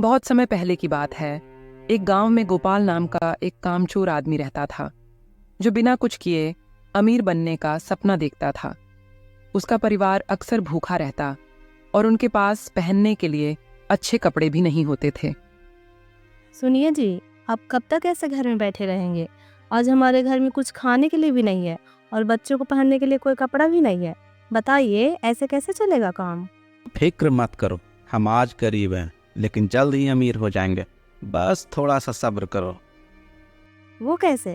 बहुत समय पहले की बात है। एक गांव में गोपाल नाम का एक कामचोर आदमी रहता था, जो बिना कुछ किए अमीर बनने का सपना देखता था। उसका परिवार अक्सर भूखा रहता और उनके पास पहनने के लिए अच्छे कपड़े भी नहीं होते थे। सुनिए जी, आप कब तक ऐसे घर में बैठे रहेंगे? आज हमारे घर में कुछ खाने के लिए भी नहीं है और बच्चों को पहनने के लिए कोई कपड़ा भी नहीं है। बताइए, ऐसे कैसे चलेगा काम? फिक्र मत करो, हम आज गरीब हैं लेकिन जल्द ही अमीर हो जाएंगे। बस थोड़ा सा सब्र करो। वो कैसे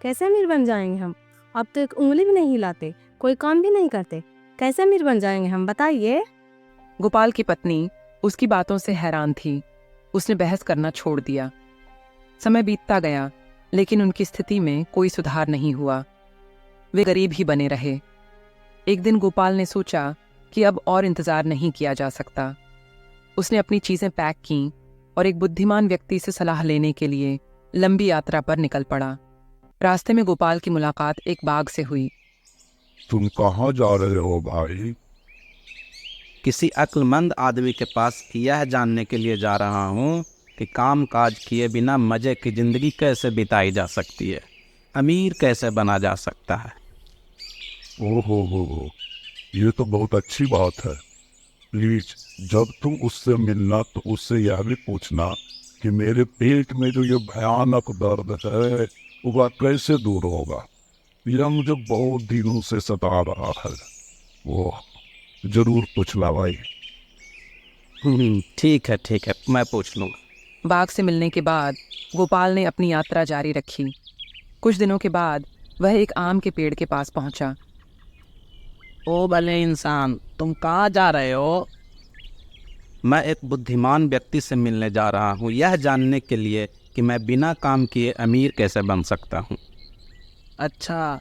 कैसे अमीर बन जाएंगे हम? आप तो एक उंगली भी नहीं हिलाते, कोई काम भी नहीं करते। कैसे अमीर बन जाएंगे हम, बताइए। गोपाल की पत्नी उसकी बातों से हैरान थी। उसने बहस करना छोड़ दिया। समय बीतता गया, लेकिन उनकी स्थिति में कोई सुधार नहीं हुआ। वे गरीब ही बने रहे। एक दिन गोपाल ने सोचा कि अब और इंतजार नहीं किया जा सकता। उसने अपनी चीजें पैक की और एक बुद्धिमान व्यक्ति से सलाह लेने के लिए लंबी यात्रा पर निकल पड़ा। रास्ते में गोपाल की मुलाकात एक बाघ से हुई। तुम कहाँ जा रहे हो भाई? किसी अक्लमंद आदमी के पास यह जानने के लिए जा रहा हूँ कि काम काज किए बिना मजे की जिंदगी कैसे बिताई जा सकती है, अमीर कैसे बना जा सकता है। ओहो, ये तो बहुत अच्छी बात है। प्लीज जब तुम उससे मिलना तो उससे यह भी पूछना कि मेरे पेट में जो ये भयानक दर्द है वह कैसे दूर होगा। यह मुझे बहुत दिनों से सता रहा है। वो जरूर पूछना भाई। ठीक है, मैं पूछ लूँगा। बाघ से मिलने के बाद गोपाल ने अपनी यात्रा जारी रखी। कुछ दिनों के बाद वह एक आम के पेड़ के पास पहुंचा। ओ भले इंसान, तुम कहाँ जा रहे हो? मैं एक बुद्धिमान व्यक्ति से मिलने जा रहा हूँ, यह जानने के लिए कि मैं बिना काम किए अमीर कैसे बन सकता हूँ। अच्छा,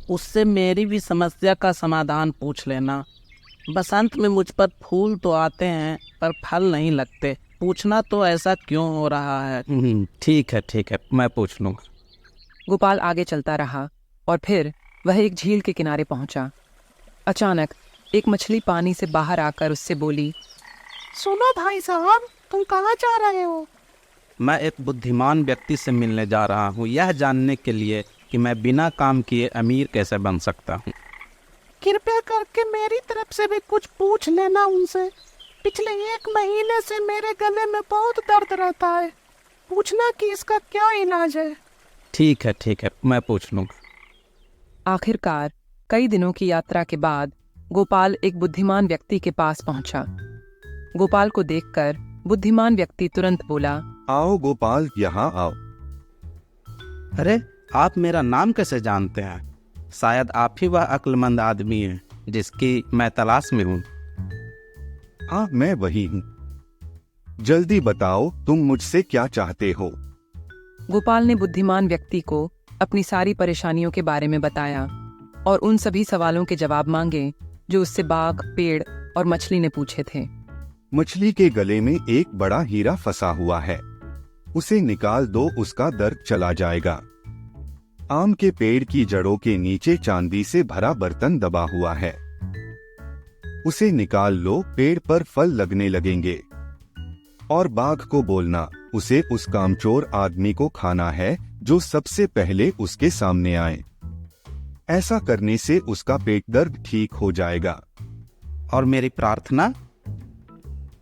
उससे मेरी भी समस्या का समाधान पूछ लेना। बसंत में मुझ पर फूल तो आते हैं पर फल नहीं लगते। पूछना तो ऐसा क्यों हो रहा है? ठीक है, मैं पूछ लूँगा। गोपाल आगे चलता रहा और फिर वह एक झील के किनारे पहुंचा। अचानक एक मछली पानी से बाहर आकर उससे बोली, सुनो भाई साहब, तुम कहाँ जा रहे हो? मैं एक बुद्धिमान व्यक्ति से मिलने जा रहा हूँ, यह जानने के लिए कि मैं बिना काम किए अमीर कैसे बन सकता हूँ। कृपया करके मेरी तरफ से भी कुछ पूछ लेना उनसे। पिछले 1 महीने से मेरे गले में बहुत दर्द रहता है। पूछना कि इसका क्या इलाज है। ठीक है, मैं पूछ लूँगा। आखिरकार कई दिनों की यात्रा के बाद गोपाल एक बुद्धिमान व्यक्ति के पास पहुंचा। गोपाल को देखकर बुद्धिमान व्यक्ति तुरंत बोला, आओ गोपाल, यहाँ आओ। अरे, आप मेरा नाम कैसे जानते हैं? शायद आप ही वह अक्लमंद आदमी हैं जिसकी मैं तलाश में हूँ। हाँ, मैं वही हूँ। जल्दी बताओ, तुम मुझसे क्या चाहते हो? गोपाल ने बुद्धिमान व्यक्ति को अपनी सारी परेशानियों के बारे में बताया और उन सभी सवालों के जवाब मांगे जो उससे बाघ, पेड़ और मछली ने पूछे थे। मछली के गले में एक बड़ा हीरा फंसा हुआ है, उसे निकाल दो, उसका दर्द चला जाएगा। आम के पेड़ की जड़ों के नीचे चांदी से भरा बर्तन दबा हुआ है, उसे निकाल लो, पेड़ पर फल लगने लगेंगे। और बाघ को बोलना, उसे उस कामचोर आदमी को खाना है जो सबसे पहले उसके सामने आए। ऐसा करने से उसका पेट दर्द ठीक हो जाएगा। और मेरी प्रार्थना?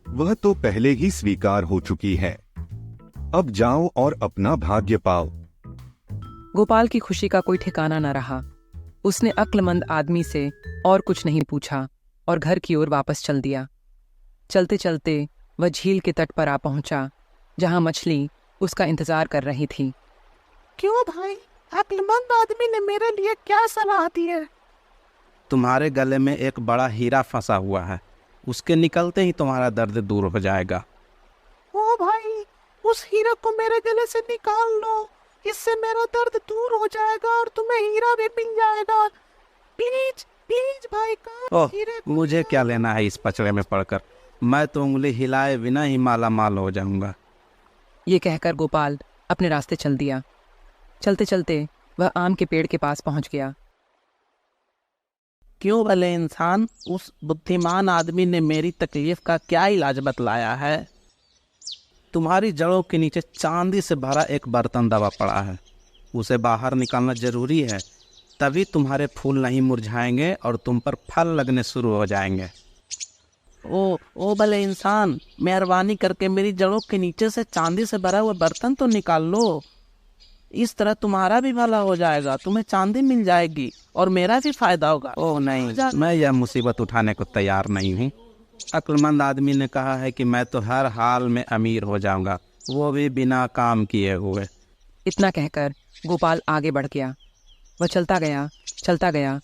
वह तो पहले ही स्वीकार हो चुकी है। अब जाओ और अपना भाग्य पाओ। गोपाल की खुशी का कोई ठिकाना न रहा। उसने अक्लमंद आदमी से और कुछ नहीं पूछा और घर की ओर वापस चल दिया। चलते चलते वह झील के तट पर आ पहुंचा, जहां मछली उसका इंतजार कर रही थी। क्यों भाई, अक्लमंद आदमी ने मेरे लिए क्या सलाह दी है? तुम्हारे गले में एक बड़ा हीरा फंसा हुआ है, उसके निकलते ही तुम्हारा दर्द दूर हो जाएगा। ओ भाई, उस हीरे को मेरे गले से निकाल लो, इससे मेरा दर्द दूर हो जाएगा और तुम्हें हीरा भी मिल जाएगा। प्लीज प्लीज भाई का ओह, हीरे। मुझे क्या लेना है इस पचड़े में पड़कर? मैं तो उंगली हिलाए बिना ही माला माल हो जाऊंगा। ये कहकर गोपाल अपने रास्ते चल दिया। चलते चलते वह आम के पेड़ के पास पहुंच गया। क्यों भले इंसान, उस बुद्धिमान आदमी ने मेरी तकलीफ का क्या इलाज बतलाया है? तुम्हारी जड़ों के नीचे चांदी से भरा एक बर्तन दबा पड़ा है। उसे बाहर निकालना जरूरी है, तभी तुम्हारे फूल नहीं मुरझाएंगे और तुम पर फल लगने शुरू हो जाएंगे। ओ भले इंसान, मेहरबानी करके मेरी जड़ों के नीचे से चांदी से भरा हुआ बर्तन तो निकाल लो। इस तरह तुम्हारा भी भला हो जाएगा, तुम्हें चांदी मिल जाएगी और मेरा भी फायदा होगा। ओह नहीं, मैं यह मुसीबत उठाने को तैयार नहीं हूँ। अक्लमंद आदमी ने कहा है कि मैं तो हर हाल में अमीर हो जाऊंगा, वो भी बिना काम किए हुए। इतना कहकर गोपाल आगे बढ़ गया। वह चलता गया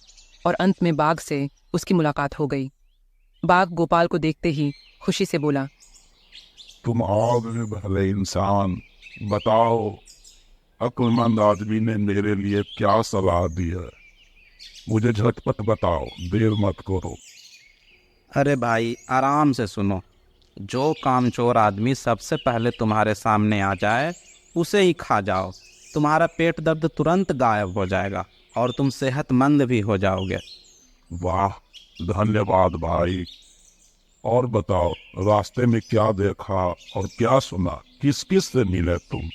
और अंत में बाघ से उसकी मुलाकात हो गई। बाघ गोपाल को देखते ही खुशी से बोला, तुम आ गए भले इंसान, बताओ अक्लमंद आदमी ने मेरे लिए क्या सलाह दी है? मुझे झटपट बताओ, देर मत करो। अरे भाई, आराम से सुनो। जो कामचोर आदमी सबसे पहले तुम्हारे सामने आ जाए उसे ही खा जाओ। तुम्हारा पेट दर्द तुरंत गायब हो जाएगा और तुम सेहतमंद भी हो जाओगे। वाह, धन्यवाद भाई। और बताओ, रास्ते में क्या देखा और क्या सुना? किस किस से मिले तुम?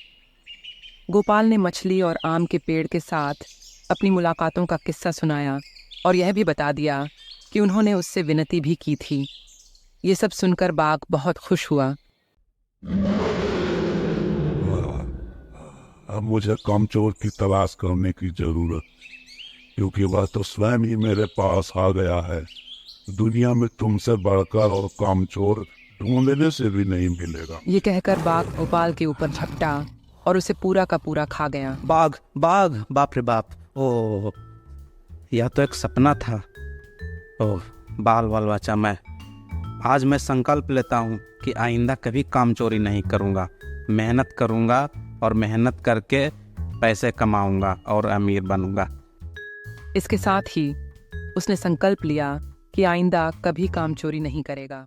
गोपाल ने मछली और आम के पेड़ के साथ अपनी मुलाकातों का किस्सा सुनाया और यह भी बता दिया कि उन्होंने उससे विनती भी की थी। ये सब सुनकर बाघ बहुत खुश हुआ। अब मुझे कामचोर की तलाश करने की जरूरत, क्योंकि वह तो स्वयं ही मेरे पास आ गया है। दुनिया में तुमसे बढ़कर और कामचोर ढूंढने से भी नहीं मिलेगा। ये कहकर बाघ गोपाल के ऊपर झपटा और उसे पूरा का पूरा खा गया। बाघ, बाप रे बाप। ओह, यह तो एक सपना था। ओह, बाल बच्चा, आज मैं संकल्प लेता हूँ कि आइंदा कभी कामचोरी नहीं करूँगा। मेहनत करूँगा और मेहनत करके पैसे कमाऊँगा और अमीर बनूँगा। इसके साथ ही उसने संकल्प लिया कि आइंदा कभी कामचोरी नहीं करेगा।